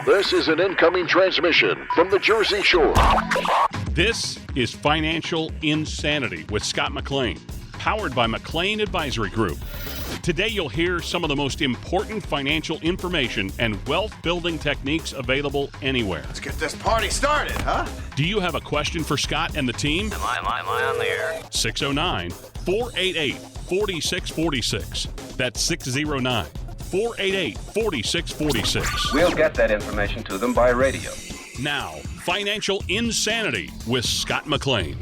This is an incoming transmission from the Jersey Shore. This is Financial Insanity with Scott McLean, powered by McLean Advisory Group. Today you'll hear some of the most important financial information and wealth-building techniques available anywhere. Let's get this party started, huh? Do you have a question for Scott and the team? Am I on the air? 609-488-4646. That's 609-488-4646. We'll get that information to them by radio. Now, Financial Insanity with Scott McLean.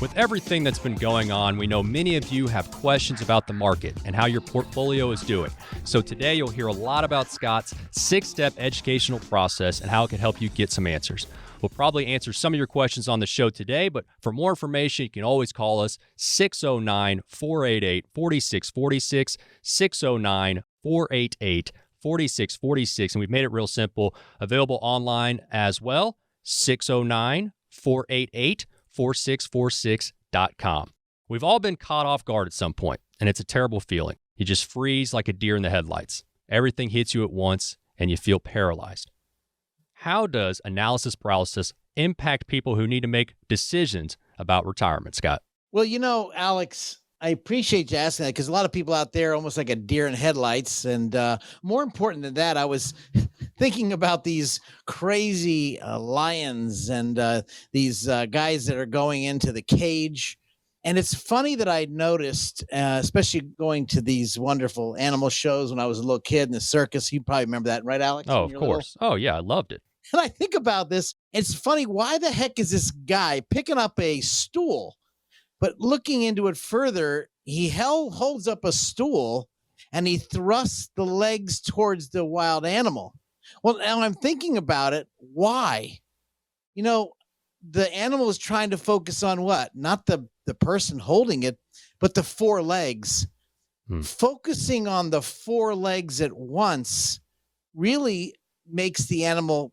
With everything that's been going on, we know many of you have questions about the market and how your portfolio is doing. So today you'll hear a lot about Scott's 6-step educational process and how it can help you get some answers. We'll probably answer some of your questions on the show today, but for more information, you can always call us 609-488-4646, 609-488-4646. And we've made it real simple. Available online as well, 609-488-4646.com. We've all been caught off guard at some point, and it's a terrible feeling. You just freeze like a deer in the headlights. Everything hits you at once, and you feel paralyzed. How does analysis paralysis impact people who need to make decisions about retirement, Scott? Well, Alex, I appreciate you asking that because a lot of people out there are almost like a deer in headlights. And more important than that, I was thinking about these crazy lions and these guys that are going into the cage. And it's funny that I noticed, especially going to these wonderful animal shows when I was a little kid in the circus. You probably remember that, right, Alex? Oh, of course. Oh, yeah, I loved it. And I think about this. It's funny. Why the heck is this guy picking up a stool? But looking into it further, he holds up a stool and he thrusts the legs towards the wild animal. Well, now I'm thinking about it. Why? The animal is trying to focus on what? Not the person holding it, but the four legs. Focusing on the four legs at once really makes the animal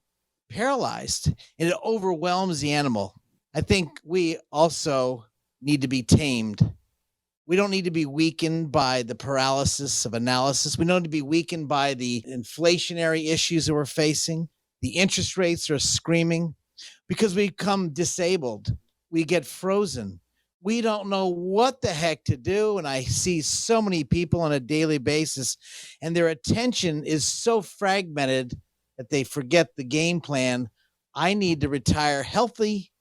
paralyzed, and it overwhelms the animal. I think we also need to be tamed. We don't need to be weakened by the paralysis of analysis. We don't need to be weakened by the inflationary issues that we're facing. The interest rates are screaming because we become disabled. We get frozen. We don't know what the heck to do. And I see so many people on a daily basis, and their attention is so fragmented that they forget the game plan. I need to retire healthy,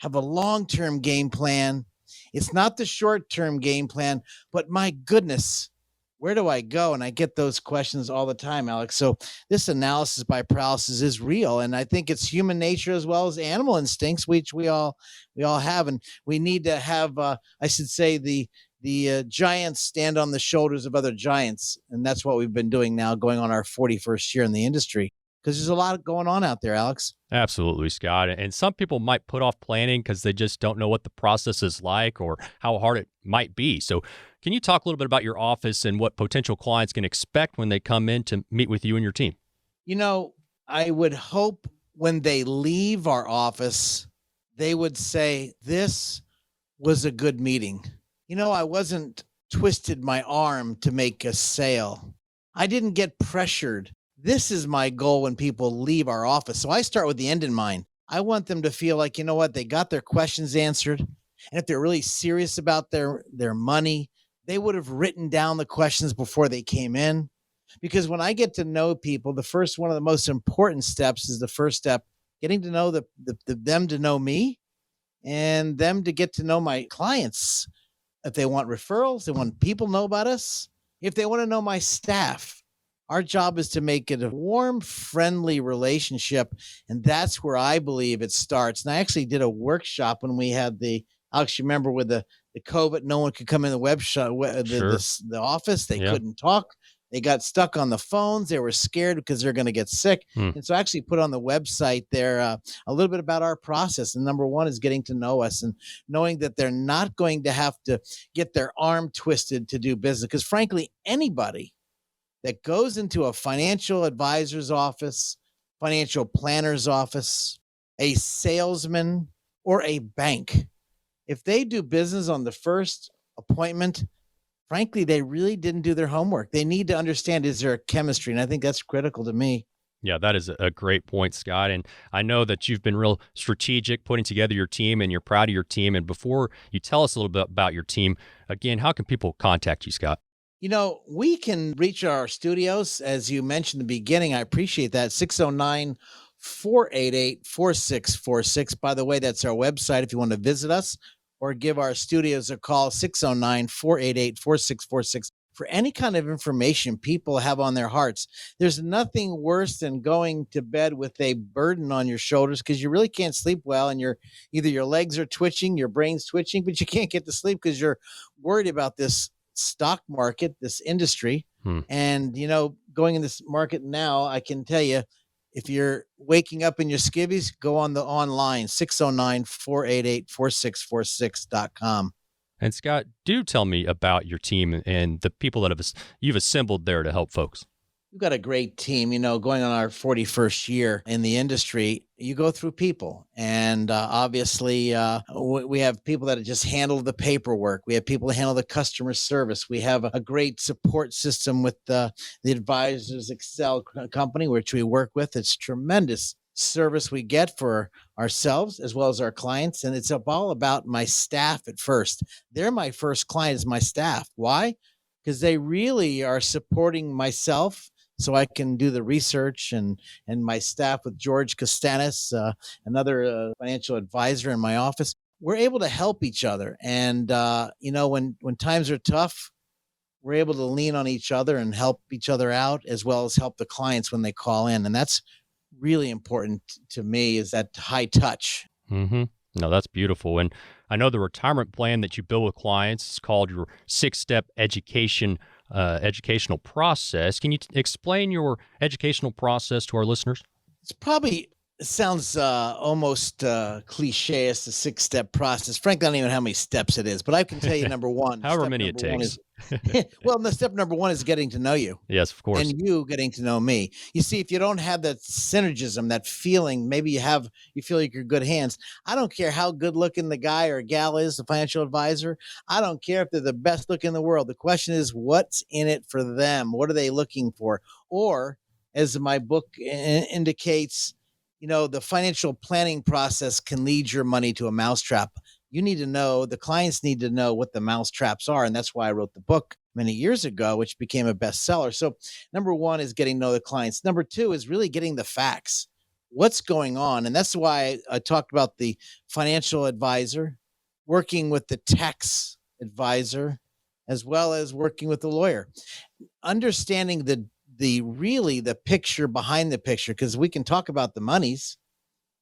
have a long-term game plan. It's not the short-term game plan, but my goodness, where do I go? And I get those questions all the time, Alex. So this analysis by paralysis is real. And I think it's human nature as well as animal instincts, which we all have. And we need to have, the giants stand on the shoulders of other giants. And that's what we've been doing now, going on our 41st year in the industry. Because there's a lot going on out there, Alex. Absolutely, Scott. And some people might put off planning because they just don't know what the process is like or how hard it might be. So can you talk a little bit about your office and what potential clients can expect when they come in to meet with you and your team? I would hope when they leave our office, they would say, this was a good meeting. I wasn't twisted my arm to make a sale. I didn't get pressured. This is my goal when people leave our office. So I start with the end in mind. I want them to feel like, they got their questions answered. And if they're really serious about their money, they would have written down the questions before they came in. Because when I get to know people, one of the most important steps is the first step, getting to know them to know me and them to get to know my clients. If they want referrals, they want people to know about us. If they want to know my staff. Our job is to make it a warm, friendly relationship, and that's where I believe it starts. And I actually did a workshop when we had Alex, you remember with the COVID, no one could come in the the office. They couldn't talk. They got stuck on the phones. They were scared because they're going to get sick. And so I actually put on the website there a little bit about our process. And number one is getting to know us and knowing that they're not going to have to get their arm twisted to do business. Because frankly, anybody that goes into a financial advisor's office, financial planner's office, a salesman, or a bank, if they do business on the first appointment, frankly, they really didn't do their homework. They need to understand, is there a chemistry? And I think that's critical to me. Yeah, that is a great point, Scott. And I know that you've been real strategic putting together your team and you're proud of your team. And before you tell us a little bit about your team, again, how can people contact you, Scott? We can reach our studios, as you mentioned in the beginning. I appreciate that. 609-488-4646. By the way, that's our website if you want to visit us or give our studios a call, 609-488-4646. For any kind of information people have on their hearts. There's nothing worse than going to bed with a burden on your shoulders because you really can't sleep well, and either your legs are twitching, your brain's twitching, but you can't get to sleep because you're worried about this stock market, this industry. And, going in this market now, I can tell you, if you're waking up in your skivvies, go on the online, 609-488-4646.com. And Scott, do tell me about your team and the people that you've assembled there to help folks. We've got a great team, going on our 41st year in the industry. You go through people, and obviously we have people that just handle the paperwork. We have people that handle the customer service. We have a great support system with the Advisors Excel company, which we work with. It's tremendous service we get for ourselves as well as our clients. And it's all about my staff at first. They're my first client is my staff. Why? Because they really are supporting myself so I can do the research, and my staff with George Costanis, another financial advisor in my office. We're able to help each other. And, when times are tough, we're able to lean on each other and help each other out, as well as help the clients when they call in. And that's really important to me, is that high touch. Mm-hmm. No, that's beautiful. And I know the retirement plan that you build with clients is called your 6-step educational process. Can you explain your educational process to our listeners? It's probably sounds almost cliche as the 6-step process. Frankly, I don't even know how many steps it is, but I can tell you number one. However many it takes. Well, the step number one is getting to know you. Yes, of course. And you getting to know me. You see, if you don't have that synergism, that feeling, maybe you feel like you're good hands. I don't care how good looking the guy or gal is, the financial advisor. I don't care if they're the best look in the world. The question is, what's in it for them? What are they looking for? Or, as my book indicates, the financial planning process can lead your money to a mousetrap. You need to know, the clients need to know what the mousetraps are. And that's why I wrote the book many years ago, which became a bestseller. So number one is getting to know the clients. Number two is really getting the facts. What's going on? And that's why I talked about the financial advisor, working with the tax advisor, as well as working with the lawyer. Understanding the picture behind the picture, because we can talk about the monies.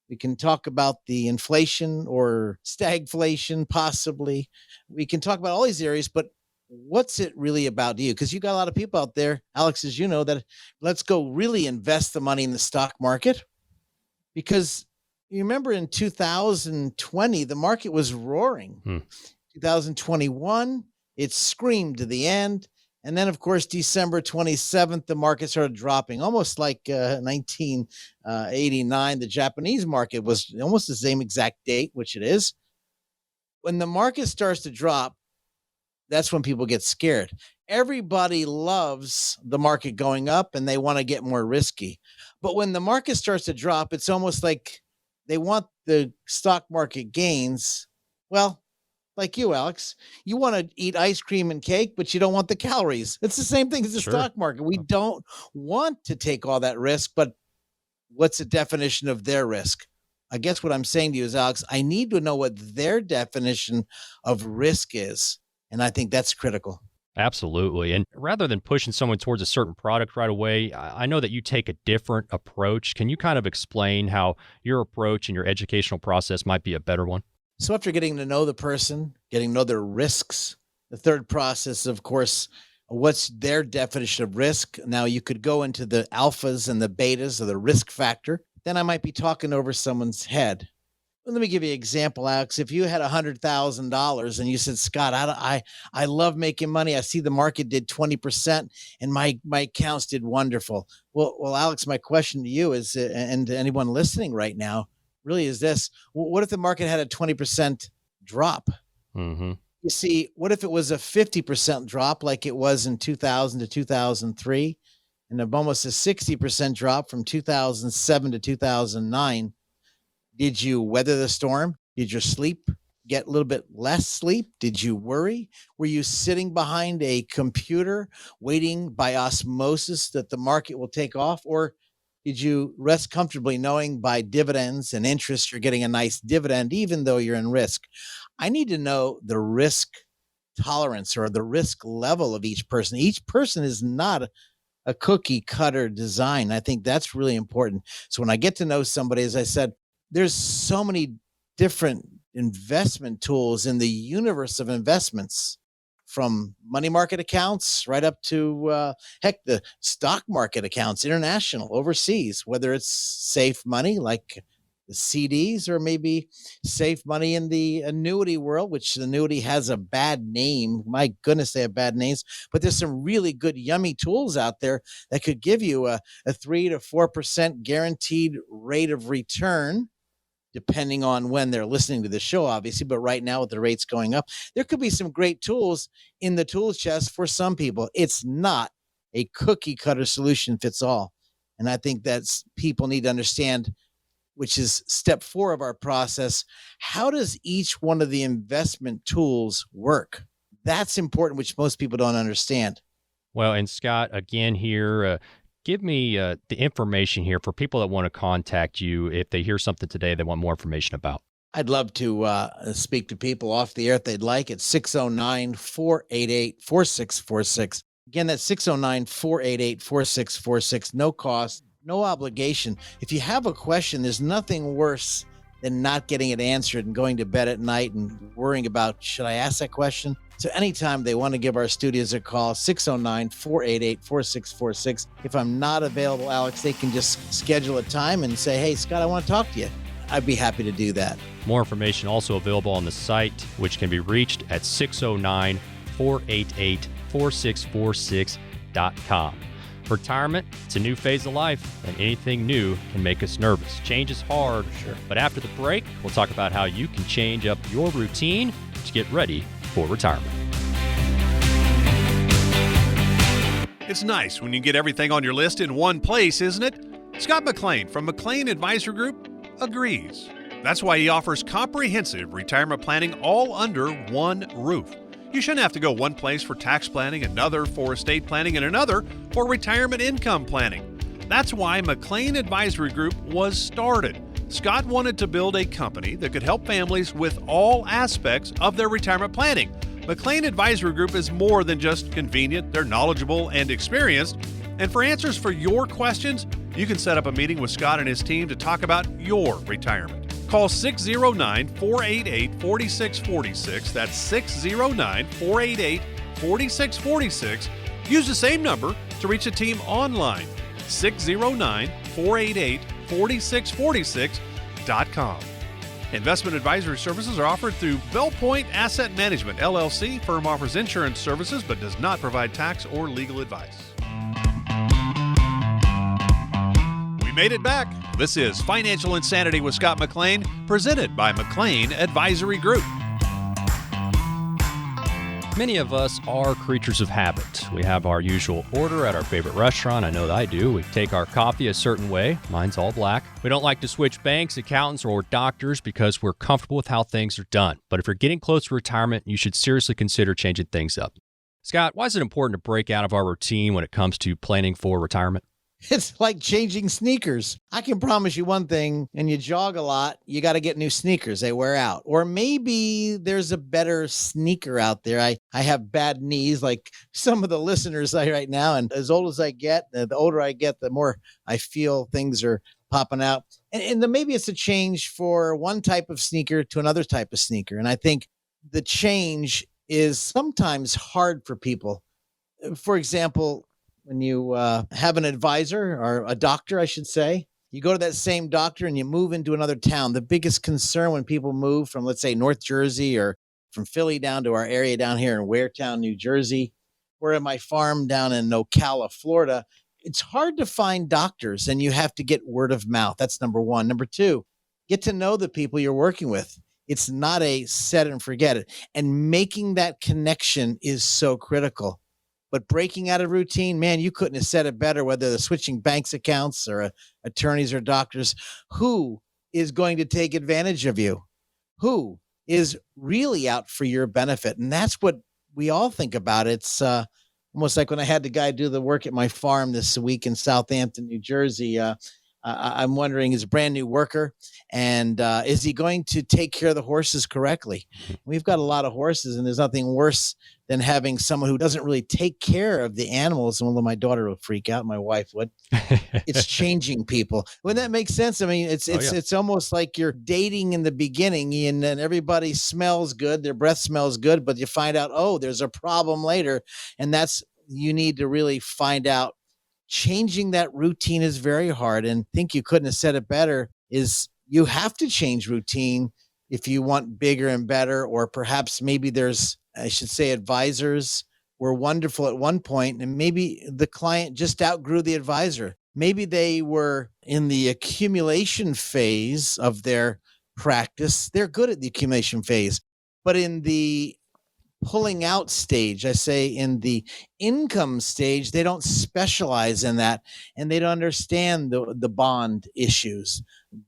We can talk about the inflation or stagflation, possibly. We can talk about all these areas, but what's it really about to you? Because you got a lot of people out there, Alex, as you know, that let's go really invest the money in the stock market. Because you remember in 2020, the market was roaring. 2021, it screamed to the end. And then, of course, December 27th, the market started dropping, almost like 1989. The Japanese market was almost the same exact date, which it is. When the market starts to drop, that's when people get scared. Everybody loves the market going up, and they want to get more risky. But when the market starts to drop, it's almost like they want the stock market gains. Well, like you, Alex, you want to eat ice cream and cake, but you don't want the calories. It's the same thing as the stock market. We don't want to take all that risk, but what's the definition of their risk? I guess what I'm saying to you is, Alex, I need to know what their definition of risk is. And I think that's critical. Absolutely. And rather than pushing someone towards a certain product right away, I know that you take a different approach. Can you kind of explain how your approach and your educational process might be a better one? So after getting to know the person, getting to know their risks, the third process, of course, what's their definition of risk? Now, you could go into the alphas and the betas of the risk factor. Then I might be talking over someone's head. Let me give you an example, Alex. If you had $100,000 and you said, Scott, I love making money. I see the market did 20% and my accounts did wonderful. Well, Alex, my question to you is, and to anyone listening right now, really is this: what if the market had a 20% drop? Mm-hmm. You see, what if it was a 50% drop like it was in 2000 to 2003, and almost a 60% drop from 2007 to 2009? Did you weather the storm? Did your sleep get a little bit less sleep? Did you worry? Were you sitting behind a computer waiting by osmosis that the market will take off? Or did you rest comfortably knowing by dividends and interest you're getting a nice dividend, even though you're in risk? I need to know the risk tolerance or the risk level of each person. Each person is not a cookie cutter design. I think that's really important. So when I get to know somebody, as I said, there's so many different investment tools in the universe of investments, from money market accounts right up to the stock market accounts, international, overseas, whether it's safe money like the CDs, or maybe safe money in the annuity world, which the annuity has a bad name. My goodness, they have bad names, but there's some really good, yummy tools out there that could give you a 3 to 4% guaranteed rate of return, depending on when they're listening to the show, obviously. But right now, with the rates going up, there could be some great tools in the tool chest for some people. It's not a cookie cutter solution fits all. And I think that's people need to understand, which is step 4 of our process. How does each one of the investment tools work? That's important, which most people don't understand. Well, and Scott, again here, give me the information here for people that want to contact you if they hear something today they want more information about. I'd love to speak to people off the air if they'd like. It's 609-488-4646. Again, that's 609-488-4646. No cost, no obligation. If you have a question, there's nothing worse than not getting it answered and going to bed at night and worrying about, should I ask that question? So anytime they want to give our studios a call, 609-488-4646. If I'm not available, Alex, they can just schedule a time and say, hey, Scott, I want to talk to you. I'd be happy to do that. More information also available on the site, which can be reached at 609-488-4646.com. Retirement, it's a new phase of life, and anything new can make us nervous. Change is hard, sure. But after the break, we'll talk about how you can change up your routine to get ready for retirement. It's nice when you get everything on your list in one place, isn't it? Scott McLean from McLean Advisory Group agrees. That's why he offers comprehensive retirement planning all under one roof. You shouldn't have to go one place for tax planning, another for estate planning, and another for retirement income planning. That's why McLean Advisory Group was started. Scott wanted to build a company that could help families with all aspects of their retirement planning. McLean Advisory Group is more than just convenient. They're knowledgeable and experienced. And for answers for your questions, you can set up a meeting with Scott and his team to talk about your retirement. Call 609-488-4646. That's 609-488-4646. Use the same number to reach the team online. 609-488-4646.com. Investment advisory services are offered through Bell Point Asset Management, LLC. Firm offers insurance services but does not provide tax or legal advice. We made it back. This is Financial Insanity with Scott McLean, presented by McLean Advisory Group. Many of us are creatures of habit. We have our usual order at our favorite restaurant. I know that I do. We take our coffee a certain way. Mine's all black. We don't like to switch banks, accountants, or doctors because we're comfortable with how things are done. But if you're getting close to retirement, you should seriously consider changing things up. Scott, why is it important to break out of our routine when it comes to planning for retirement? It's like changing sneakers. I can promise you one thing, and you jog a lot, you got to get new sneakers. They wear out. Or maybe there's a better sneaker out there. I have bad knees like some of the listeners right now. And as old as I get, the older I get, the more I feel things are popping out. And then maybe it's a change for one type of sneaker to another type of sneaker. And I think the change is sometimes hard for people. For example, when you have an advisor or a doctor, I should say, you go to that same doctor and you move into another town. The biggest concern when people move from, let's say, North Jersey or from Philly down to our area down here in Waretown, New Jersey, or at my farm down in Ocala, Florida, it's hard to find doctors and you have to get word of mouth. That's number one. Number two, get to know the people you're working with. It's not a set and forget it. And making that connection is so critical. But breaking out of routine, man, you couldn't have said it better, whether they're switching banks accounts or attorneys or doctors. Who is going to take advantage of you? Who is really out for your benefit? And that's what we all think about. It's almost like when I had the guy do the work at my farm this week in Southampton, New Jersey. I'm wondering, is a brand new worker, and is he going to take care of the horses correctly? We've got a lot of horses, and there's nothing worse than having someone who doesn't really take care of the animals. And my daughter would freak out, my wife would. It's changing people. Wouldn't that make sense? I mean, it's almost like you're dating in the beginning, and then everybody smells good, their breath smells good, but you find out, oh, there's a problem later, and you need to really find out. Changing that routine is very hard, and think you couldn't have said it better, is you have to change routine if you want bigger and better, or perhaps maybe advisors were wonderful at one point, and maybe the client just outgrew the advisor. Maybe they were in the accumulation phase of their practice. They're good at the accumulation phase, but in the pulling out stage, I say in the income stage, they don't specialize in that, and they don't understand the bond issues,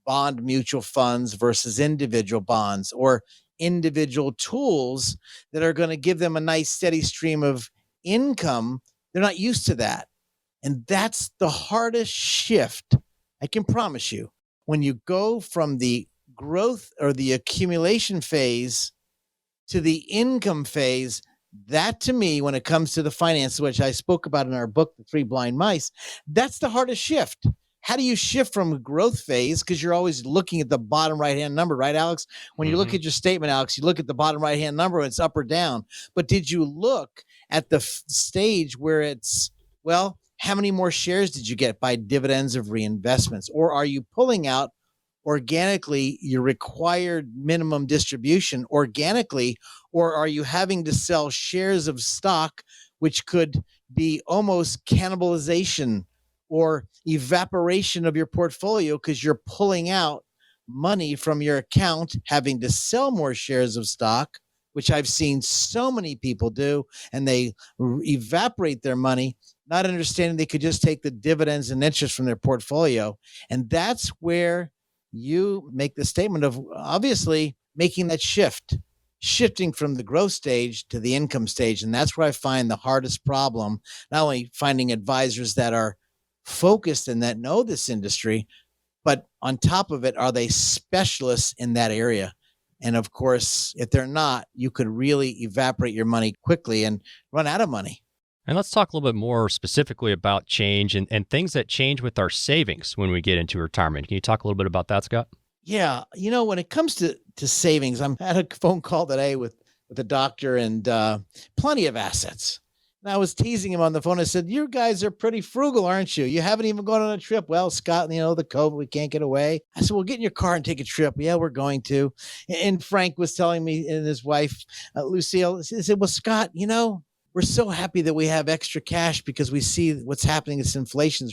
bond mutual funds versus individual bonds, or individual tools that are going to give them a nice steady stream of income. They're not used to that. And that's the hardest shift, I can promise you. When you go from the growth or the accumulation phase to the income phase, that to me, when it comes to the finance, which I spoke about in our book, The Three Blind Mice, that's the hardest shift. How do you shift from a growth phase? Because you're always looking at the bottom right-hand number, right, Alex? When you look at your statement, Alex, you look at the bottom right-hand number, and it's up or down. But did you look at the stage where it's, well, how many more shares did you get by dividends of reinvestments? Or are you pulling out organically your required minimum distribution organically, or are you having to sell shares of stock, which could be almost cannibalization or evaporation of your portfolio because you're pulling out money from your account, having to sell more shares of stock, which I've seen so many people do, and they evaporate their money, not understanding they could just take the dividends and interest from their portfolio. And that's where you make the statement of obviously making that shifting from the growth stage to the income stage. And that's where I find the hardest problem, not only finding advisors that are focused and that know this industry, but on top of it, are they specialists in that area? And of course, if they're not, you could really evaporate your money quickly and run out of money. And let's talk a little bit more specifically about change and things that change with our savings when we get into retirement. Can you talk a little bit about that, Scott? Yeah. When it comes to savings, I had a phone call today with a doctor and plenty of assets. And I was teasing him on the phone. I said, you guys are pretty frugal, aren't you? You haven't even gone on a trip. Well, Scott, the COVID, we can't get away. I said, well, get in your car and take a trip. Yeah, we're going to. And Frank was telling me, and his wife, Lucille, he said, well, Scott, we're so happy that we have extra cash because we see what's happening. This inflation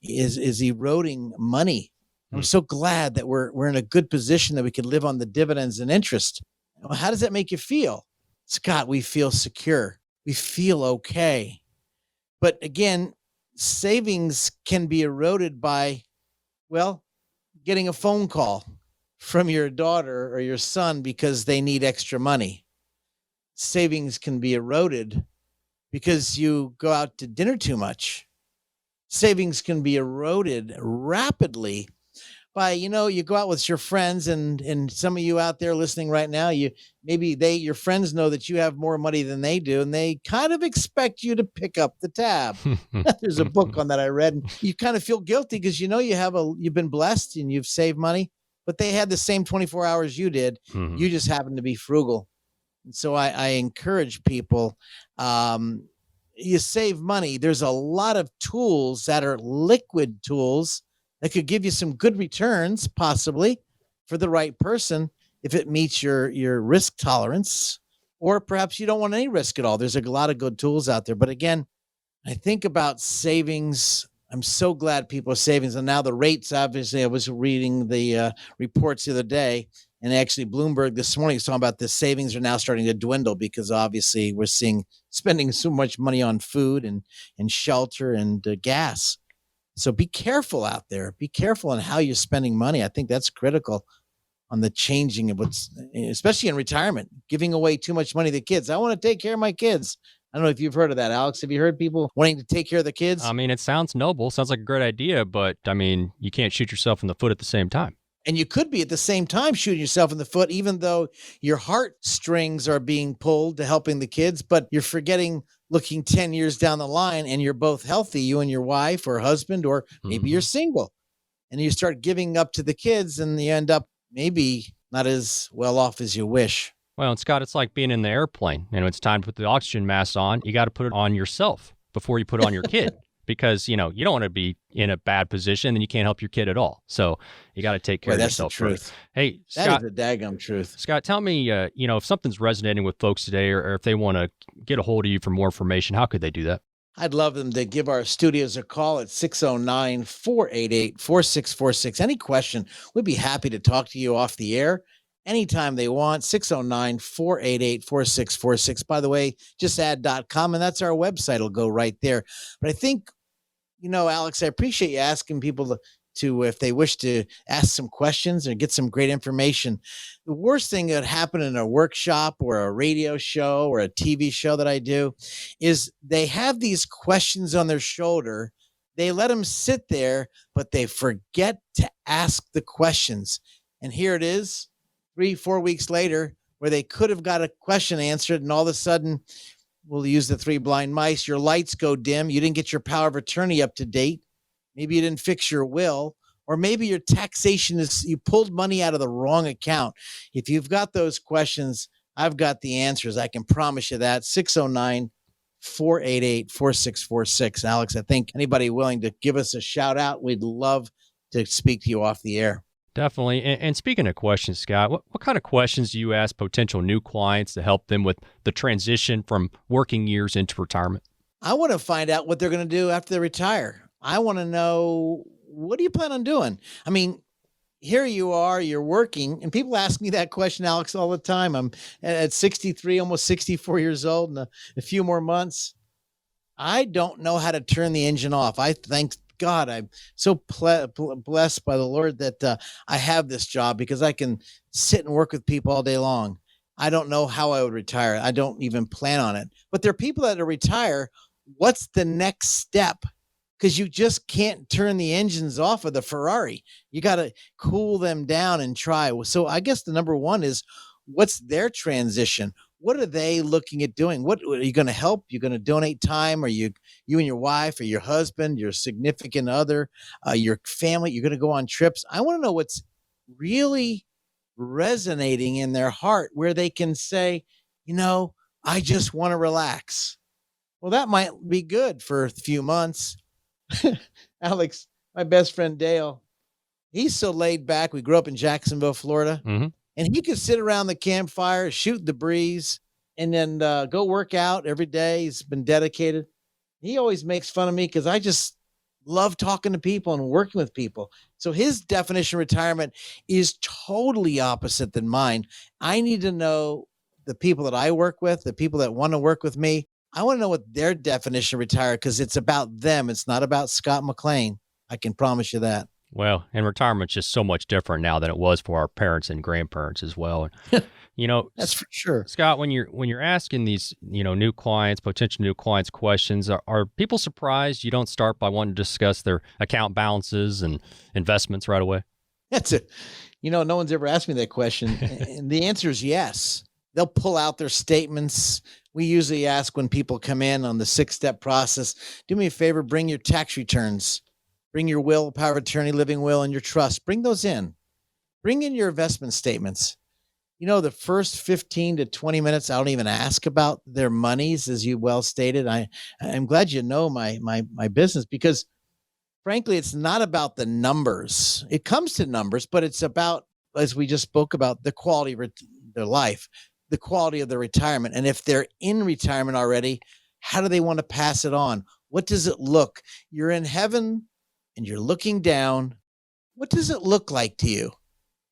is eroding money. I'm so glad that we're in a good position that we can live on the dividends and interest. Well, how does that make you feel? Scott, we feel secure. We feel okay. But again, savings can be eroded by, getting a phone call from your daughter or your son because they need extra money. Savings can be eroded because you go out to dinner too much. Savings can be eroded rapidly by, you go out with your friends, and some of you out there listening right now, your friends know that you have more money than they do, and they kind of expect you to pick up the tab. There's a book on that I read, and you kind of feel guilty because you've been blessed and you've saved money, but they had the same 24 hours you did. Mm-hmm. You just happen to be frugal. And so I encourage people, you save money. There's a lot of tools that are liquid tools that could give you some good returns, possibly for the right person, if it meets your risk tolerance, or perhaps you don't want any risk at all. There's a lot of good tools out there. But again, I think about savings. I'm so glad people are savings. And now the rates, obviously, I was reading the reports the other day, And actually, Bloomberg this morning is talking about the savings are now starting to dwindle because obviously we're spending so much money on food and shelter and gas. So be careful out there. Be careful on how you're spending money. I think that's critical on the changing of especially in retirement, giving away too much money to kids. I want to take care of my kids. I don't know if you've heard of that, Alex. Have you heard people wanting to take care of the kids? I mean, it sounds noble. Sounds like a great idea, but I mean, you can't shoot yourself in the foot at the same time. And you could be at the same time shooting yourself in the foot, even though your heartstrings are being pulled to helping the kids, but you're forgetting looking 10 years down the line and you're both healthy, you and your wife or husband, or maybe you're single and you start giving up to the kids and you end up maybe not as well off as you wish. Well, and Scott, it's like being in the airplane. It's time to put the oxygen mask on. You got to put it on yourself before you put it on your kid because, you don't want to be in a bad position and you can't help your kid at all. So you got to take care of yourself. That's the truth. First. Hey, Scott. That is the daggum truth. Scott, tell me, if something's resonating with folks today or if they want to get a hold of you for more information, how could they do that? I'd love them to give our studios a call at 609-488-4646. Any question, we'd be happy to talk to you off the air anytime they want. 609-488-4646. By the way, just add.com, and that's our website. It'll go right there. But I think, Alex, I appreciate you asking people to if they wish to ask some questions or get some great information. The worst thing that happened in a workshop or a radio show or a TV show that I do is they have these questions on their shoulder. They let them sit there, but they forget to ask the questions. And here it is 3-4 weeks later where they could have got a question answered. And all of a sudden, we'll use the 3 blind mice. Your lights go dim. You didn't get your power of attorney up to date. Maybe you didn't fix your will, or maybe your taxation you pulled money out of the wrong account. If you've got those questions, I've got the answers. I can promise you that. 609-488-4646. Alex, I think anybody willing to give us a shout out, we'd love to speak to you off the air. Definitely. And speaking of questions, Scott, what kind of questions do you ask potential new clients to help them with the transition from working years into retirement? I want to find out what they're going to do after they retire. I want to know, what do you plan on doing? I mean, here you are, you're working, and people ask me that question, Alex, all the time. I'm at 63, almost 64 years old in a few more months. I don't know how to turn the engine off. I thank God I'm so blessed by the Lord that I have this job because I can sit and work with people all day long. I don't know how I would retire. I don't even plan on it. But there are people that retire. What's the next step? Because you just can't turn the engines off of the Ferrari. You got to cool them down and try. So I guess the number one is, what's their transition? What are they looking at doing? What are you going to help? You're going to donate time? Or you and your wife or your husband, your significant other, your family, you're going to go on trips? I want to know what's really resonating in their heart where they can say, I just want to relax. Well, that might be good for a few months. Alex, my best friend Dale, he's so laid back. We grew up in Jacksonville, Florida, and he could sit around the campfire, shoot the breeze, and then go work out every day. He's been dedicated. He always makes fun of me because I just love talking to people and working with people. So his definition of retirement is totally opposite than mine. I need to know the people that I work with, the people that want to work with me. I want to know what their definition of retire, because it's about them. It's not about Scott McLean. I can promise you that. Well, and retirement's just so much different now than it was for our parents and grandparents as well. That's for sure. Scott, when you're asking these, new clients, potential new clients questions, are people surprised you don't start by wanting to discuss their account balances and investments right away? That's it. No one's ever asked me that question. And the answer is yes. They'll pull out their statements. We usually ask when people come in on the 6-step process, do me a favor, bring your tax returns, bring your will, power of attorney, living will, and your trust. Bring those in. Bring in your investment statements. The first 15 to 20 minutes, I don't even ask about their monies, as you well stated. I'm glad you know my business, because frankly, it's not about the numbers. It comes to numbers, but it's about, as we just spoke about, the quality of their life, the quality of their retirement. And if they're in retirement already, how do they want to pass it on? What does it look? You're in heaven and you're looking down. What does it look like to you?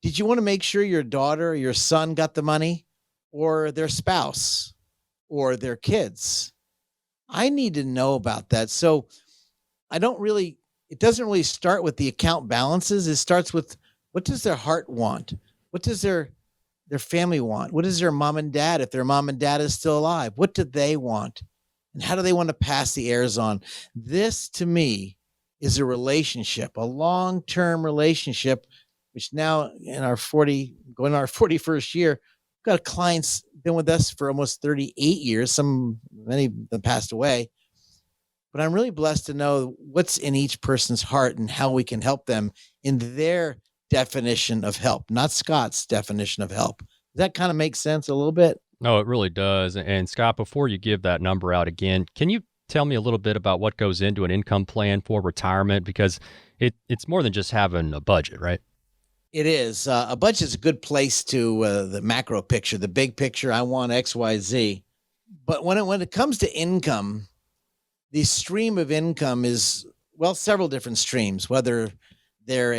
Did you want to make sure your daughter or your son got the money, or their spouse or their kids? I need to know about that. So it doesn't really start with the account balances. It starts with, what does their heart want? What does their family want? What does their mom and dad, if their mom and dad is still alive, what do they want? And how do they want to pass the heirs on? This, to me, is a relationship, a long-term relationship, which now going in our 41st year, we've got clients been with us for almost 38 years. Many of them passed away. But I'm really blessed to know what's in each person's heart and how we can help them in their definition of help, not Scott's definition of help. Does that kind of make sense a little bit? No, it really does. And Scott, before you give that number out again, can you tell me a little bit about what goes into an income plan for retirement? Because it's more than just having a budget, right? It is. A budget is a good place to the macro picture, the big picture. I want X, Y, Z. But when it comes to income, the stream of income is, several different streams, whether they're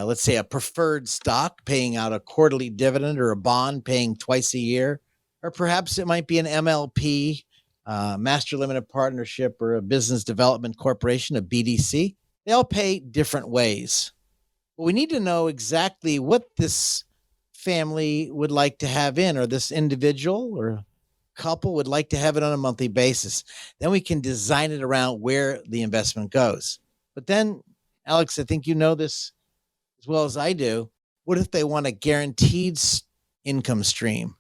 let's say a preferred stock paying out a quarterly dividend, or a bond paying twice a year, or perhaps it might be an MLP, master limited partnership, or a business development corporation, a BDC. They all pay different ways. But we need to know exactly what this family would like to have in, or this individual or couple would like to have it on a monthly basis. Then we can design it around where the investment goes. But then, Alex, I think you know this as well as I do. What if they want a guaranteed income stream?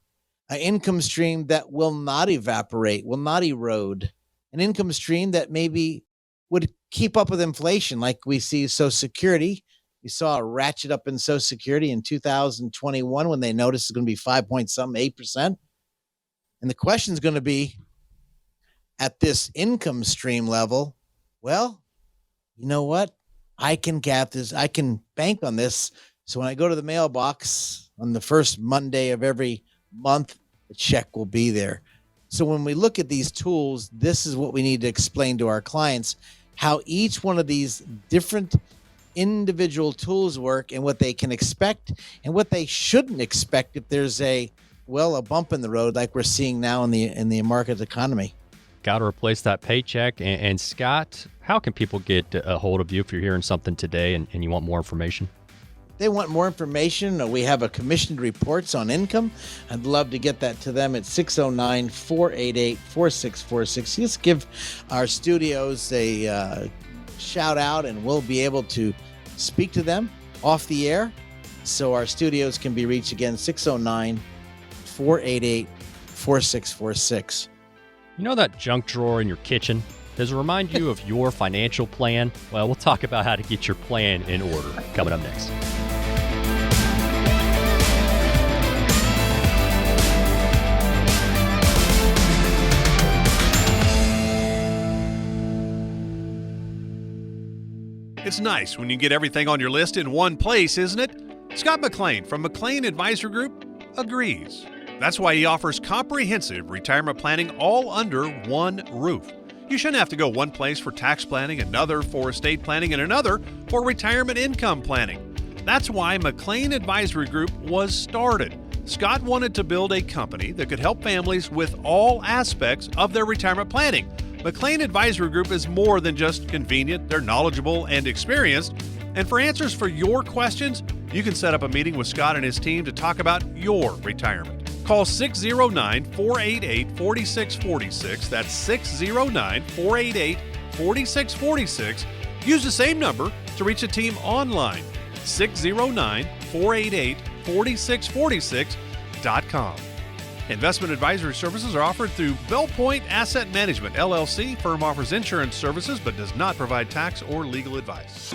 An income stream that will not evaporate, will not erode. An income stream that maybe would keep up with inflation, like we see Social Security. We saw a ratchet up in Social Security in 2021 when they noticed it's going to be 8%. And the question is going to be, at this income stream level, well, you know what? I can bank on this. So when I go to the mailbox on the first Monday of every month, the check will be there. So when we look at these tools, this is what we need to explain to our clients, how each one of these different individual tools work, and what they can expect and what they shouldn't expect if there's a bump in the road like we're seeing now in the market economy. Got to replace that paycheck. And Scott, how can people get a hold of you if you're hearing something today and you want more information? They want more information. We have a commissioned reports on income. I'd love to get that to them at 609-488-4646. Just give our studios a shout out, and we'll be able to speak to them off the air. So our studios can be reached again, 609-488-4646. You know that junk drawer in your kitchen? Does it remind you of your financial plan? Well, we'll talk about how to get your plan in order coming up next. It's nice when you get everything on your list in one place, isn't it? Scott McLean from McLean Advisor Group agrees. That's why he offers comprehensive retirement planning all under one roof. You shouldn't have to go one place for tax planning, another for estate planning, and another for retirement income planning. That's why McLean Advisory Group was started. Scott wanted to build a company that could help families with all aspects of their retirement planning. McLean Advisory Group is more than just convenient. They're knowledgeable and experienced. And for answers for your questions, you can set up a meeting with Scott and his team to talk about your retirement. Call 609-488-4646. That's 609-488-4646. Use the same number to reach the team online. 609-488-4646.com. Investment advisory services are offered through Bellpoint Asset Management, LLC. Firm offers insurance services but does not provide tax or legal advice.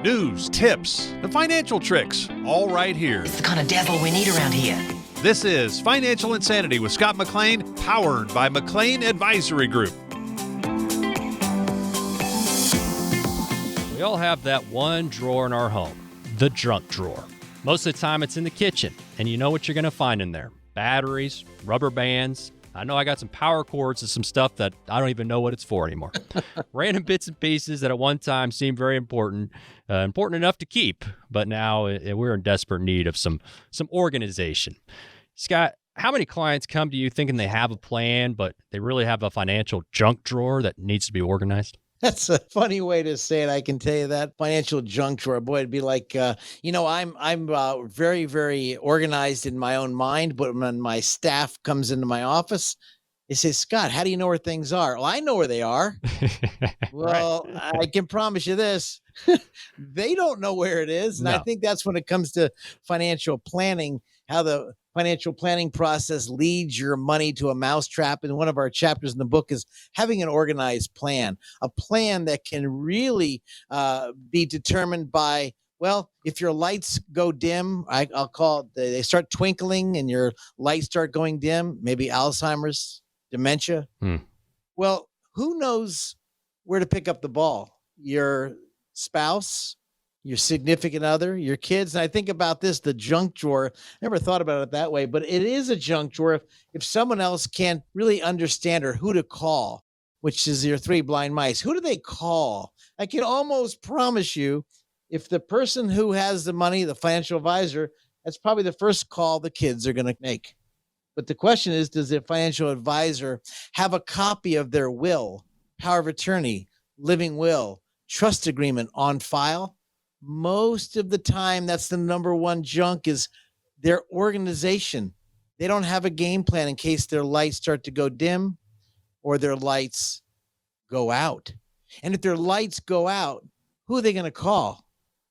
News, tips, and financial tricks, all right here. It's the kind of dazzle we need around here. This is Financial Insanity with Scott McLean, powered by McLean Advisory Group. We all have that one drawer in our home, the junk drawer. Most of the time it's in the kitchen, and you know what you're going to find in there. Batteries, rubber bands, I know I got some power cords and some stuff that I don't even know what it's for anymore. Random bits and pieces that at one time seemed very important, important enough to keep, but now we're in desperate need of some organization. Scott, how many clients come to you thinking they have a plan, but they really have a financial junk drawer that needs to be organized? That's a funny way to say it. I can tell you that financial junk drawer. Boy, it'd be like, I'm very, very organized in my own mind, but when my staff comes into my office, they say, Scott, how do you know where things are? Well, I know where they are. Well, right. I can promise you this. They don't know where it is. And I think that's when it comes to financial planning, how the financial planning process leads your money to a mousetrap. And one of our chapters in the book is having an organized plan, a plan that can really be determined by, well, if your lights go dim, I'll call it, they start twinkling and your lights start going dim, maybe Alzheimer's, dementia. Well, who knows where to pick up the ball? Your spouse, your significant other, your kids. And I think about this, the junk drawer. Never thought about it that way, but it is a junk drawer if someone else can't really understand or who to call, which is your three blind mice. Who do they call? I can almost promise you, if the person who has the money, the financial advisor, that's probably the first call the kids are going to make. But the question is, does the financial advisor have a copy of their will, power of attorney, living will, trust agreement on file? Most of the time, that's the number one junk, is their organization. They don't have a game plan in case their lights start to go dim or their lights go out. And if their lights go out, who are they going to call?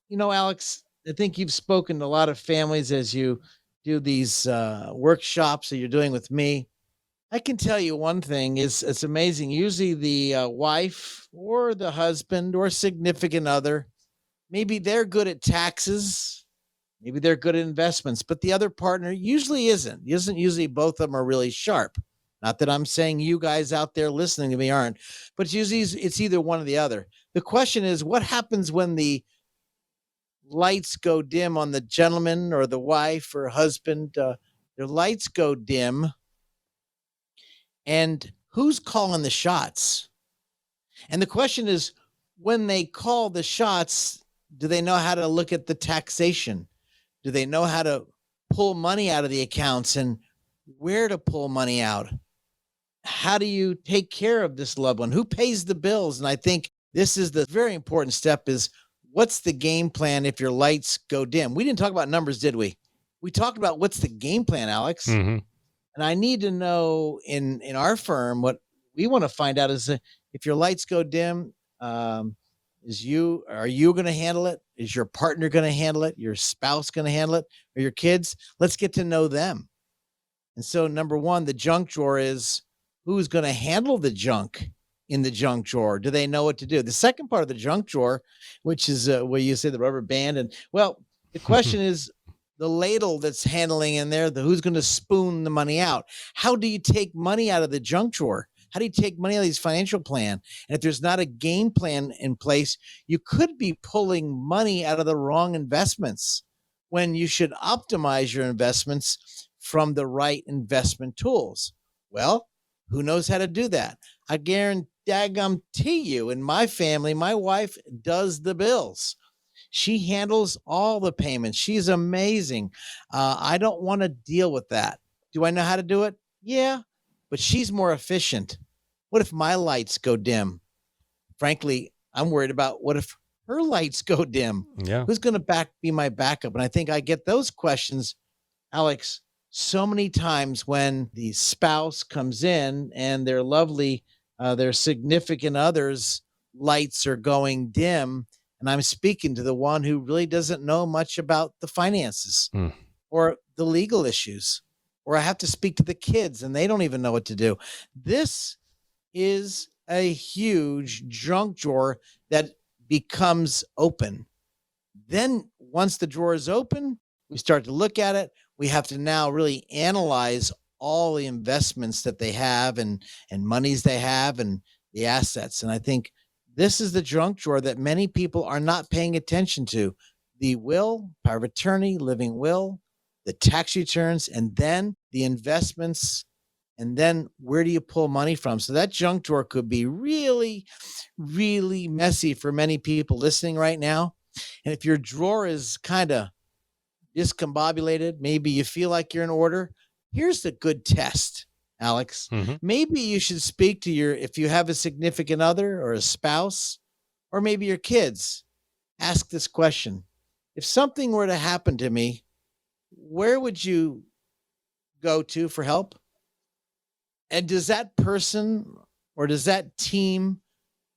You know, Alex, I think you've spoken to a lot of families as you do these workshops that you're doing with me. I can tell you one thing is it's amazing. Usually the wife or the husband or significant other, maybe they're good at taxes, maybe they're good at investments, but the other partner usually isn't. Usually both of them are really sharp. Not that I'm saying you guys out there listening to me aren't, but usually it's either one or the other. The question is, what happens when the lights go dim on the gentleman or the wife or husband? Their lights go dim, and who's calling the shots? And the question is, when they call the shots, do they know how to look at the taxation? Do they know how to pull money out of the accounts and where to pull money out? How do you take care of this loved one? Who pays the bills? And I think this is the very important step, is what's the game plan if your lights go dim? We didn't talk about numbers, did we? We talked about what's the game plan, Alex. Mm-hmm. And I need to know in our firm, what we want to find out is if your lights go dim, are you going to handle it? Is your partner going to handle it? Your spouse going to handle it? Or your kids? Let's get to know them. And so number one, the junk drawer is, who's going to handle the junk in the junk drawer? Do they know what to do? The second part of the junk drawer, which is where you say the rubber band. And well, the question is the ladle that's handling in there, who's going to spoon the money out? How do you take money out of the junk drawer? How do you take money out of these financial plan? And if there's not a game plan in place, you could be pulling money out of the wrong investments when you should optimize your investments from the right investment tools. Well, who knows how to do that? I guarantee you, in my family, my wife does the bills. She handles all the payments. She's amazing. I don't want to deal with that. Do I know how to do it? Yeah, but she's more efficient. What if my lights go dim? Frankly, I'm worried about what if her lights go dim? Yeah. Who's going to be my backup? And I think I get those questions, Alex, so many times when the spouse comes in and their lovely, their significant other's lights are going dim. And I'm speaking to the one who really doesn't know much about the finances or the legal issues, or I have to speak to the kids and they don't even know what to do. This is a huge junk drawer that becomes open. Then once the drawer is open, we start to look at it. We have to now really analyze all the investments that they have and monies they have and the assets. And I think this is the junk drawer that many people are not paying attention to. The will, power of attorney, living will, the tax returns, and then the investments And then where do you pull money from? So that junk drawer could be really, really messy for many people listening right now. And if your drawer is kind of discombobulated, maybe you feel like you're in order, here's the good test, Alex. Maybe you should speak to if you have a significant other or a spouse, or maybe your kids. Ask this question. If something were to happen to me, where would you go to for help? And does that person or does that team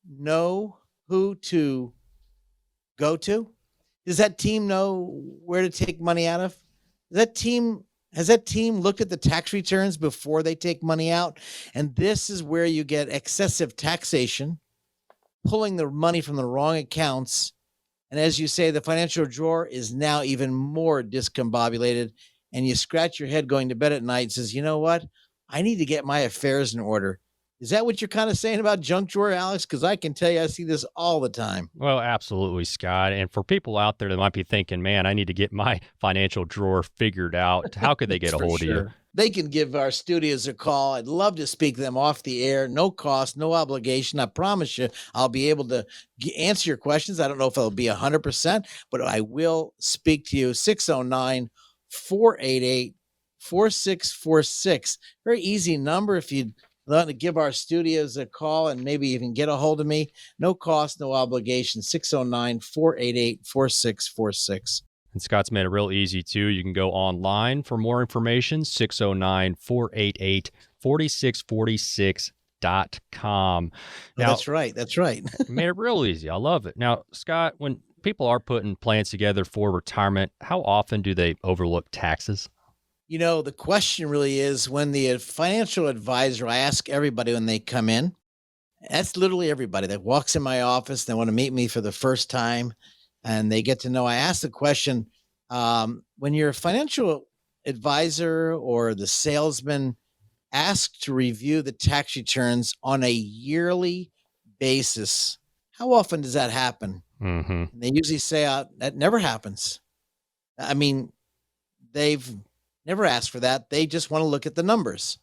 know who to go to? Does that team know where to take money out of? Has that team looked at the tax returns before they take money out? And this is where you get excessive taxation, pulling the money from the wrong accounts. And as you say, the financial drawer is now even more discombobulated. And you scratch your head going to bed at night and says, you know what? I need to get my affairs in order. Is that what you're kind of saying about junk drawer, Alex? Because I can tell you, I see this all the time. Well, absolutely, Scott. And for people out there that might be thinking, man, I need to get my financial drawer figured out, how could they get a hold of you? They can give our studios a call. I'd love to speak to them off the air. No cost, no obligation. I promise you, I'll be able to answer your questions. I don't know if it'll be 100%, but I will speak to you. 609-488-4646. Very easy number if you'd like to give our studios a call and maybe even get a hold of me. No cost, no obligation. 609-488-4646. And Scott's made it real easy, too. You can go online for more information, 609-488-4646.com. Now, That's right. That's right. made it real easy. I love it. Now, Scott, when people are putting plans together for retirement, how often do they overlook taxes? You know, the question really is when the financial advisor, I ask everybody when they come in, that's literally everybody that walks in my office, they want to meet me for the first time, and they get to know. I ask the question, when your financial advisor or the salesman asked to review the tax returns on a yearly basis, how often does that happen? And they usually say that never happens. I mean, they've never asked for that. They just want to look at the numbers.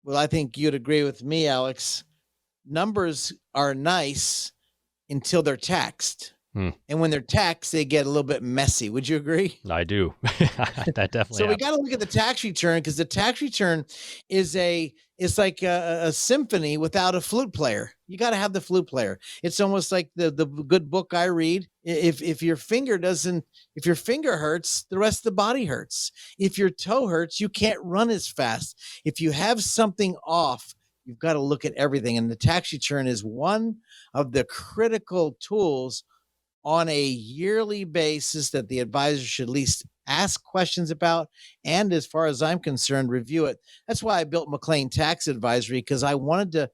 Well, I think you'd agree with me, Alex. Numbers are nice until they're taxed. And when they're taxed, they get a little bit messy. Would you agree? I do. That definitely. So we got to look at the tax return, because the tax return is it's like a symphony without a flute player. You got to have the flute player. It's almost like the good book I read. If your finger hurts, the rest of the body hurts. If your toe hurts, you can't run as fast. If you have something off, you've got to look at everything. And the tax return is one of the critical tools on a yearly basis that the advisor should at least ask questions about, and as far as I'm concerned, review it. That's why I built McLean Tax Advisory, because I wanted to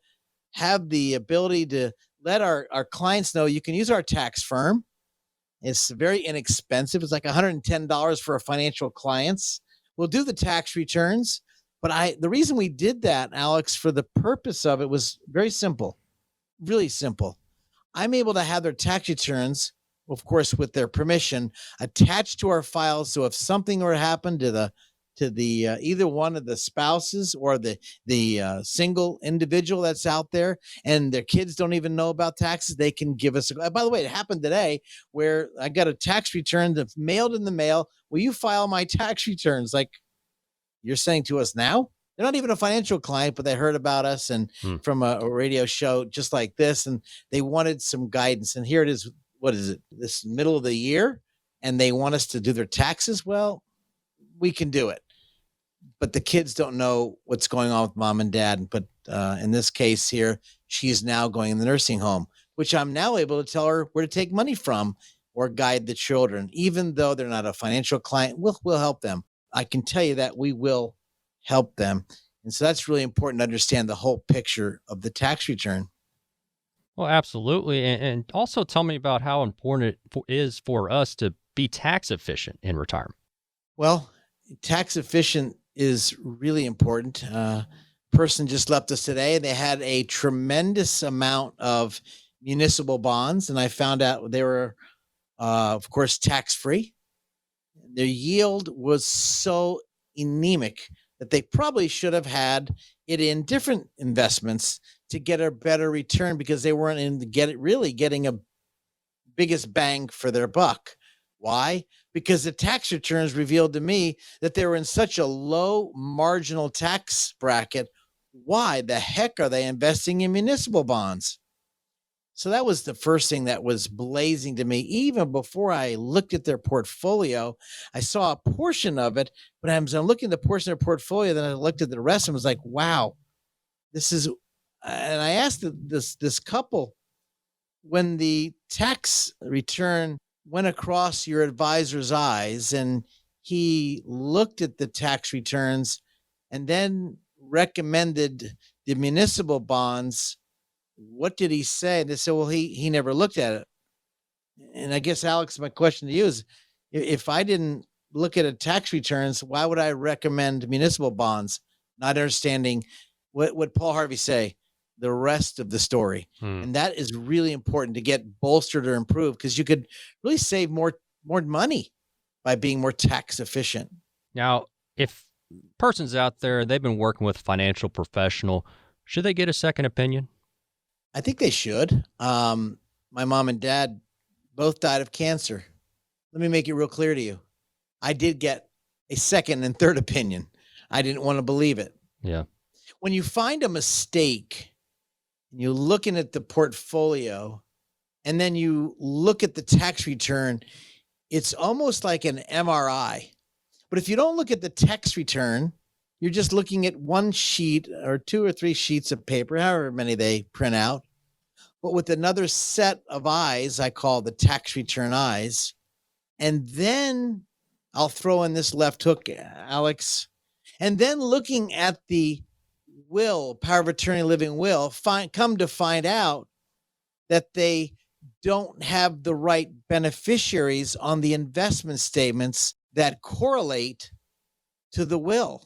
have the ability to let our clients know you can use our tax firm. It's very inexpensive. It's like $110 for our financial clients. We'll do the tax returns, but the reason we did that, Alex, for the purpose of it was very simple, really simple. I'm able to have their tax returns, of course, with their permission, attached to our files. So if something were to happen to the either one of the spouses or the single individual that's out there, and their kids don't even know about taxes, they can give us by the way, it happened today where I got a tax return that's mailed in the mail. Will you file my tax returns? Like you're saying to us now? They're not even a financial client, but they heard about us and from a radio show just like this, and they wanted some guidance. And here it is. What is it? This middle of the year, and they want us to do their taxes. Well, we can do it, but the kids don't know what's going on with mom and dad. But in this case here, she's now going in the nursing home, which I'm now able to tell her where to take money from or guide the children, even though they're not a financial client. We'll help them. I can tell you that we will help them. And so that's really important to understand the whole picture of the tax return. Well, absolutely. And also tell me about how important it is for us to be tax efficient in retirement. Well, tax efficient is really important. Person just left us today. They had a tremendous amount of municipal bonds, and I found out they were, of course, tax-free. Their yield was so anemic that they probably should have had it in different investments to get a better return because they weren't getting a biggest bang for their buck. Why? Because the tax returns revealed to me that they were in such a low marginal tax bracket. Why the heck are they investing in municipal bonds? So that was the first thing that was blazing to me. Even before I looked at their portfolio, I saw a portion of it, but as I'm looking at the portion of their portfolio, then I looked at the rest and was like, wow, this is, and I asked this couple, when the tax return went across your advisor's eyes and he looked at the tax returns and then recommended the municipal bonds, what did he say? And they said, well, he never looked at it. And I guess, Alex, my question to you is, if I didn't look at a tax returns, why would I recommend municipal bonds? Not understanding what Paul Harvey say, the rest of the story. And that is really important to get bolstered or improved, because you could really save more money by being more tax efficient. Now, if persons out there, they've been working with a financial professional, should they get a second opinion? I think they should. My mom and dad both died of cancer. Let me make it real clear to you. I did get a second and third opinion. I didn't want to believe it. Yeah. When you find a mistake, and you're looking at the portfolio, and then you look at the tax return, it's almost like an MRI. But if you don't look at the tax return, you're just looking at one sheet or two or three sheets of paper, however many they print out, but with another set of eyes, I call the tax return eyes. And then I'll throw in this left hook, Alex, and then looking at the will, power of attorney, living will, come to find out that they don't have the right beneficiaries on the investment statements that correlate to the will.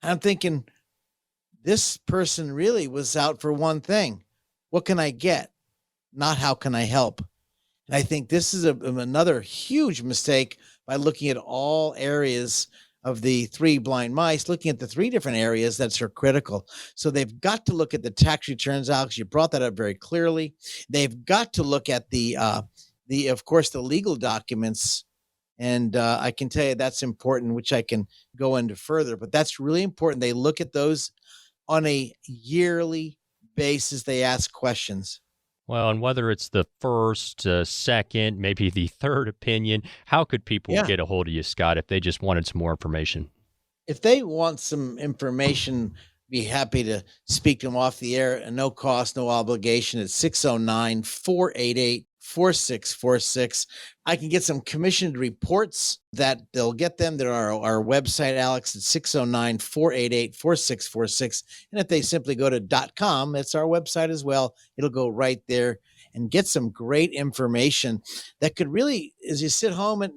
I'm thinking, this person really was out for one thing. What can I get? Not how can I help? And I think this is another huge mistake by looking at all areas of the three blind mice, looking at the three different areas that are critical. So they've got to look at the tax returns, Alex. You brought that up very clearly. They've got to look at of course, the legal documents. And I can tell you that's important, which I can go into further, but that's really important. They look at those on a yearly basis. They ask questions. Well, and whether it's the first, second, maybe the third opinion, how could people get a hold of you, Scott, if they just wanted some more information? If they want some information, be happy to speak to them off the air at no cost, no obligation. It's 609-488-4646. I can get some commissioned reports that they'll get them. They're on our website, Alex, at 609-488-4646. And if they simply go to .com, it's our website as well. It'll go right there and get some great information that could really, as you sit home at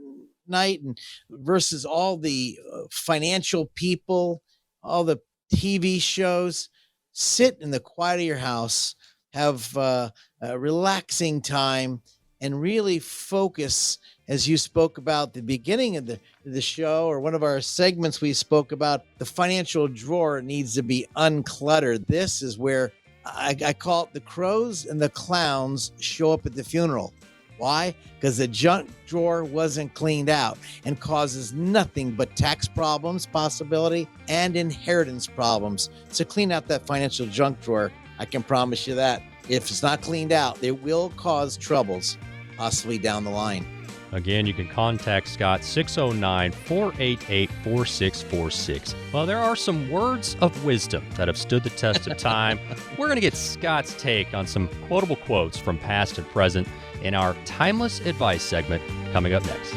night and versus all the financial people, all the TV shows, sit in the quiet of your house, have a relaxing time, and really focus, as you spoke about the beginning of the show, or one of our segments we spoke about, the financial drawer needs to be uncluttered. This is where I call it the crows and the clowns show up at the funeral. Why? Because the junk drawer wasn't cleaned out and causes nothing but tax problems, possibility, and inheritance problems. So clean out that financial junk drawer. I can promise you that. If it's not cleaned out, it will cause troubles, possibly down the line. Again, you can contact Scott, 609-488-4646. Well, there are some words of wisdom that have stood the test of time. We're going to get Scott's take on some quotable quotes from past and present in our Timeless Advice segment coming up next.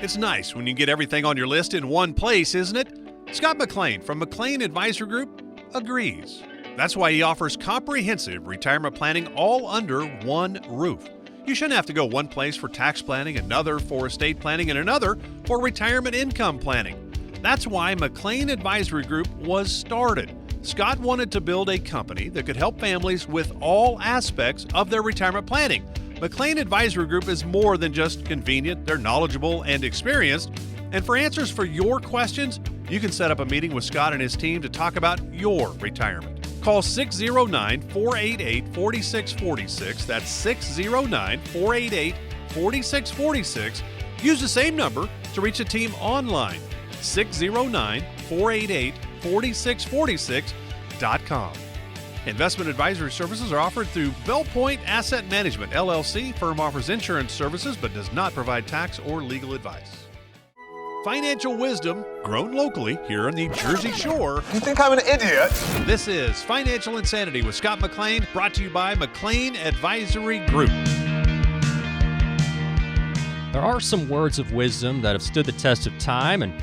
It's nice when you get everything on your list in one place, isn't it? Scott McLean from McLean Advisor Group agrees. That's why he offers comprehensive retirement planning all under one roof. You shouldn't have to go one place for tax planning, another for estate planning, and another for retirement income planning. That's why McLean Advisory Group was started. Scott wanted to build a company that could help families with all aspects of their retirement planning. McLean Advisory Group is more than just convenient. They're knowledgeable and experienced. And for answers for your questions, you can set up a meeting with Scott and his team to talk about your retirement. Call 609-488-4646. That's 609-488-4646. Use the same number to reach the team online. 609-488-4646.com. Investment advisory services are offered through Bell Point Asset Management, LLC. Firm offers insurance services but does not provide tax or legal advice. Financial wisdom grown locally here on the Jersey Shore. You think I'm an idiot? This is Financial Insanity with Scott McLean, brought to you by McLean Advisory Group. There are some words of wisdom that have stood the test of time, and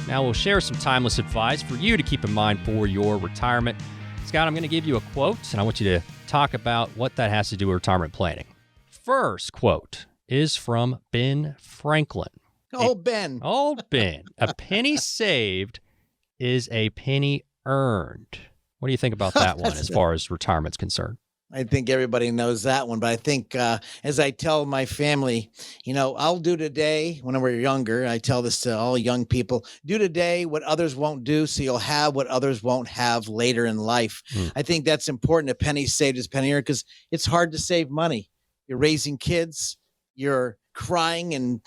now we'll share some timeless advice for you to keep in mind for your retirement. Scott, I'm going to give you a quote, and I want you to talk about what that has to do with retirement planning. First quote is from Ben Franklin. Old Ben. Old Ben. A penny saved is a penny earned. What do you think about that one as far as retirement's concerned? I think everybody knows that one, but I think as I tell my family, I'll do today when we're younger. I tell this to all young people, do today what others won't do so you'll have what others won't have later in life. I think that's important. A penny saved is a penny earned because it's hard to save money. You're raising kids. You're crying, and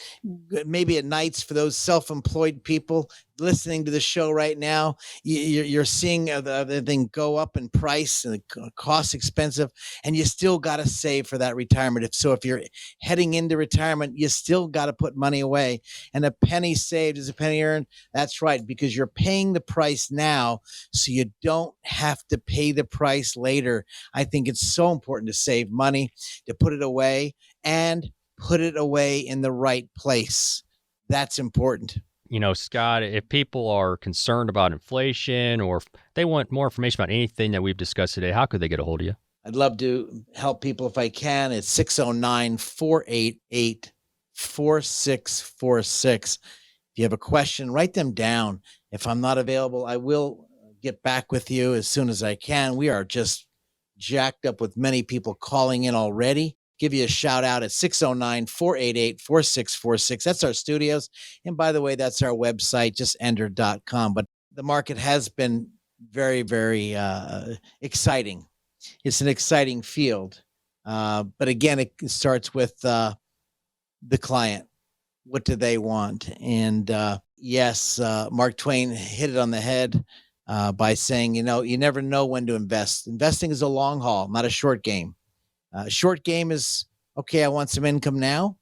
maybe at nights for those self-employed people listening to the show right now, you're seeing the thing go up in price and cost expensive, and you still got to save for that retirement. If you're heading into retirement, you still got to put money away, and a penny saved is a penny earned. That's right, because you're paying the price now so you don't have to pay the price later. I think it's so important to save money, to put it away, and put it away in the right place. That's important. Scott, if people are concerned about inflation or if they want more information about anything that we've discussed today, how could they get a hold of you? I'd love to help people if I can. It's 609-488-4646. If you have a question, write them down. If I'm not available, I will get back with you as soon as I can. We are just jacked up with many people calling in already. Give you a shout out at 609-488-4646. That's our studios. And by the way, that's our website, justender.com. But the market has been very, very exciting. It's an exciting field. But again, it starts with the client. What do they want? And yes, Mark Twain hit it on the head by saying, you never know when to invest. Investing is a long haul, not a short game. Short game is, okay, I want some income now,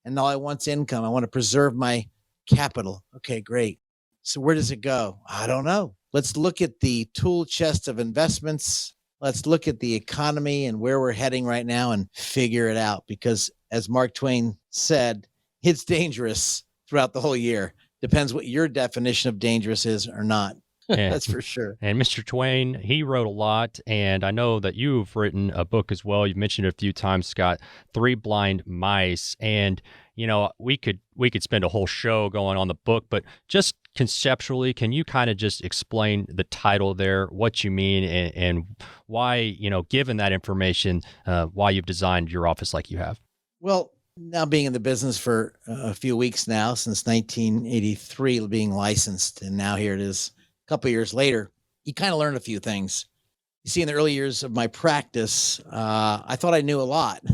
and all I want is income. I want to preserve my capital. Okay, great. So where does it go? I don't know. Let's look at the tool chest of investments. Let's look at the economy and where we're heading right now and figure it out. Because as Mark Twain said, it's dangerous throughout the whole year. Depends what your definition of dangerous is or not. That's for sure. And Mr. Twain, he wrote a lot, and I know that you've written a book as well. You've mentioned it a few times, Scott, Three Blind Mice. And, we could spend a whole show going on the book, but just conceptually, can you kind of just explain the title there, what you mean, and why, given that information, why you've designed your office like you have? Well, now being in the business for a few weeks now, since 1983, being licensed, and now here it is. Couple of years later, you kind of learn a few things. You see, in the early years of my practice, I thought I knew a lot.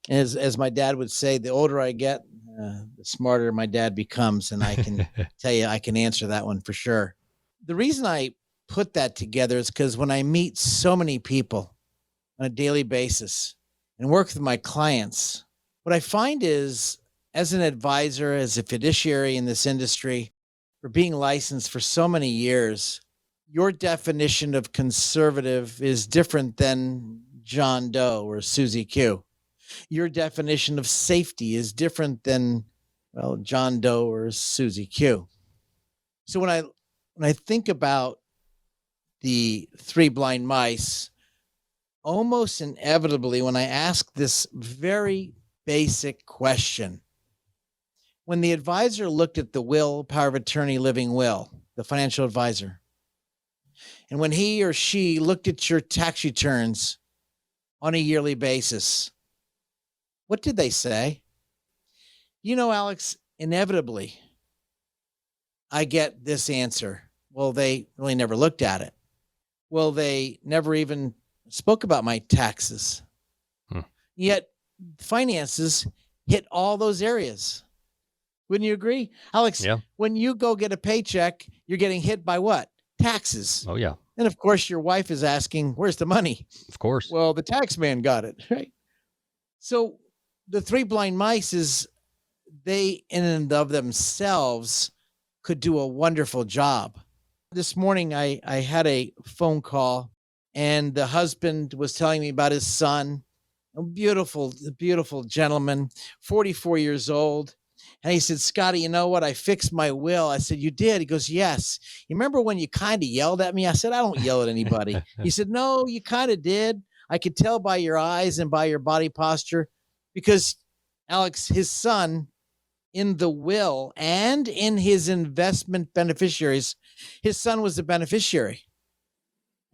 As my dad would say, the older I get, the smarter my dad becomes. And I can tell you, I can answer that one for sure. The reason I put that together is because when I meet so many people on a daily basis and work with my clients, what I find is, as an advisor, as a fiduciary in this industry, for being licensed for so many years, your definition of conservative is different than John Doe or Susie Q. Your definition of safety is different than, John Doe or Susie Q. So when I think about the Three Blind Mice, almost inevitably, when I ask this very basic question, when the advisor looked at the will, power of attorney, living will, the financial advisor, And when he or she looked at your tax returns on a yearly basis, what did they say? Alex, inevitably, I get this answer. Well, they really never looked at it. Well, they never even spoke about my taxes. Yet finances hit all those areas. Wouldn't you agree? Alex, Yeah. When you go get a paycheck, you're getting hit by what? Taxes. Oh, yeah. And of course, your wife is asking, where's the money? Of course. Well, the tax man got it, right? So the three blind mice they in and of themselves could do a wonderful job. This morning, I had a phone call, and the husband was telling me about his son, a beautiful gentleman, 44 years old. And he said, Scotty, you know what? I fixed my will. I said, you did? He goes, yes. You remember when you kind of yelled at me? I said, I don't yell at anybody. He said, no, you kind of did. I could tell by your eyes and by your body posture, because Alex, his son, in the will and in his investment beneficiaries, his son was the beneficiary.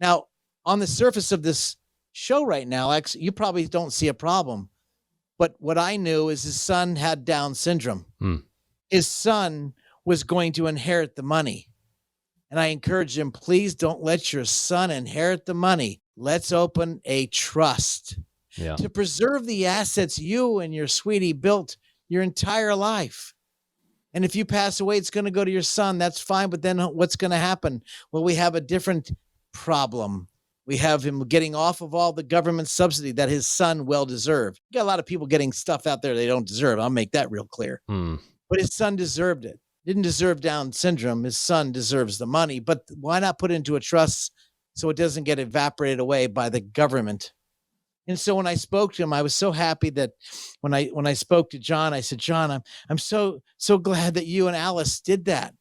Now, on the surface of this show right now, Alex, you probably don't see a problem. But what I knew is his son had Down syndrome. His son was going to inherit the money. And I encouraged him, please don't let your son inherit the money. Let's open a trust to preserve the assets you and your sweetie built your entire life. And if you pass away, it's going to go to your son. That's fine. But then what's going to happen? Well, we have a different problem. We have him getting off of all the government subsidy that his son well deserved. You got a lot of people getting stuff out there they don't deserve. I'll make that real clear. But his son deserved it. Didn't deserve Down syndrome. His son deserves the money. But why not put it into a trust so it doesn't get evaporated away by the government? And so when I spoke to him, I was so happy that when I spoke to John, I said, John, I'm so glad that you and Alice did that.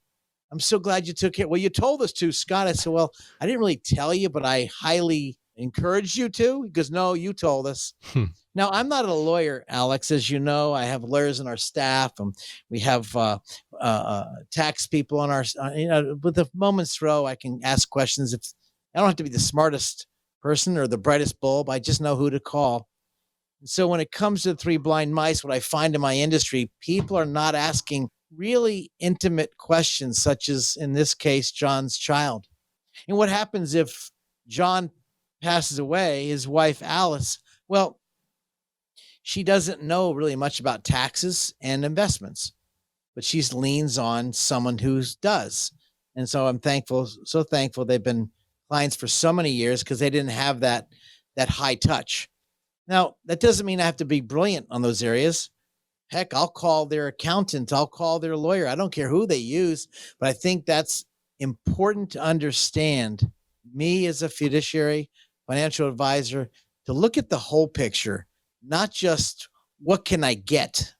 I'm so glad you took care. Well, you told us to, Scott. I said, well, I didn't really tell you, but I highly encouraged you to. He goes, no, you told us. Now, I'm not a lawyer, Alex. As you know, I have lawyers in our staff, and we have tax people on our, with a moment's throw, I can ask questions. If I don't have to be the smartest person or the brightest bulb, I just know who to call. And so when it comes to the three blind mice, what I find in my industry, people are not asking really intimate questions, such as, in this case, John's child. And what happens if John passes away, his wife, Alice? Well, she doesn't know really much about taxes and investments, but she leans on someone who does. And so I'm so thankful they've been clients for so many years, because they didn't have that high touch. Now, that doesn't mean I have to be brilliant on those areas. Heck, I'll call their accountant. I'll call their lawyer. I don't care who they use, but I think that's important to understand. Me as a fiduciary, financial advisor, to look at the whole picture, not just what can I get,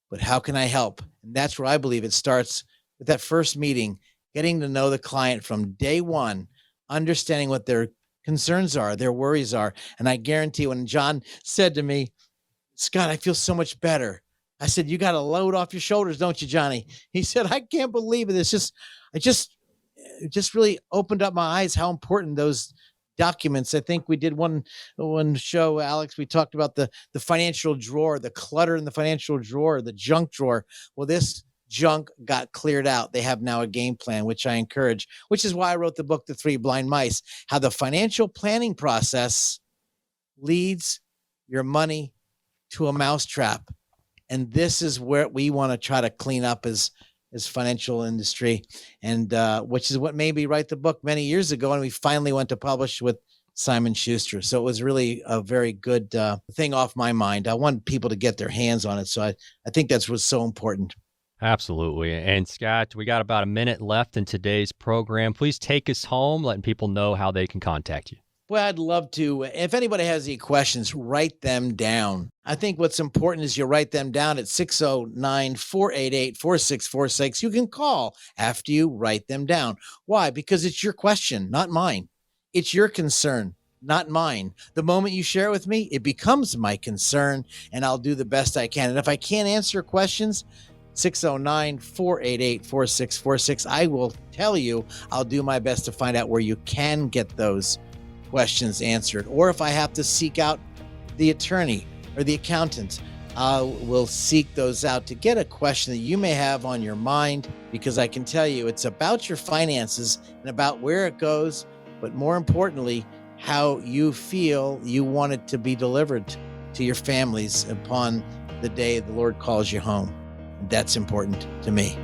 but how can I help? And that's where I believe it starts with that first meeting, getting to know the client from day one, understanding what their concerns are, their worries are. And I guarantee when John said to me, Scott, I feel so much better. I said, you got a load off your shoulders, don't you, Johnny? He said, I can't believe it. It just really opened up my eyes how important those documents. I think we did one show, Alex, we talked about the financial drawer, the clutter in the financial drawer, the junk drawer. Well, this junk got cleared out. They have now a game plan, which I encourage, which is why I wrote the book, The Three Blind Mice, how the financial planning process leads your money to a mousetrap. And this is where we want to try to clean up as financial industry, and which is what made me write the book many years ago. And we finally went to publish with Simon Schuster. So it was really a very good thing off my mind. I want people to get their hands on it. So I think that's what's so important. Absolutely. And Scott, we got about a minute left in today's program. Please take us home, letting people know how they can contact you. Well, I'd love to. If anybody has any questions, write them down. I think what's important is you write them down at 609-488-4646. You can call after you write them down. Why? Because it's your question, not mine. It's your concern, not mine. The moment you share it with me, it becomes my concern, and I'll do the best I can. And if I can't answer questions, 609-488-4646. I will tell you, I'll do my best to find out where you can get those questions answered. Or if I have to seek out the attorney or the accountant, we'll seek those out to get a question that you may have on your mind, because I can tell you it's about your finances and about where it goes, but more importantly, how you feel you want it to be delivered to your families upon the day the Lord calls you home. That's important to me.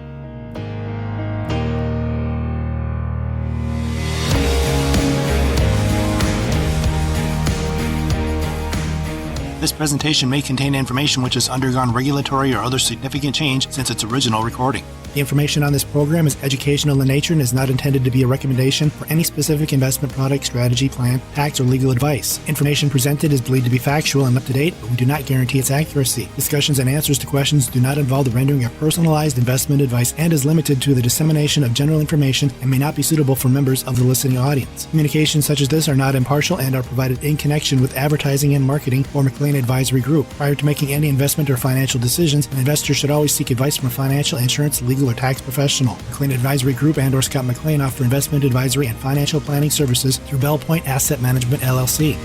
This presentation may contain information which has undergone regulatory or other significant change since its original recording. The information on this program is educational in nature and is not intended to be a recommendation for any specific investment product, strategy, plan, tax, or legal advice. Information presented is believed to be factual and up to date, but we do not guarantee its accuracy. Discussions and answers to questions do not involve the rendering of personalized investment advice and is limited to the dissemination of general information and may not be suitable for members of the listening audience. Communications such as this are not impartial and are provided in connection with advertising and marketing or McLean Advisory Group. Prior to making any investment or financial decisions, an investor should always seek advice from a financial, insurance, legal, or tax professional. McLean Advisory Group and or Scott McLean offer investment advisory and financial planning services through Bell Point Asset Management, LLC.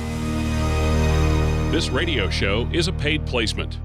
This radio show is a paid placement.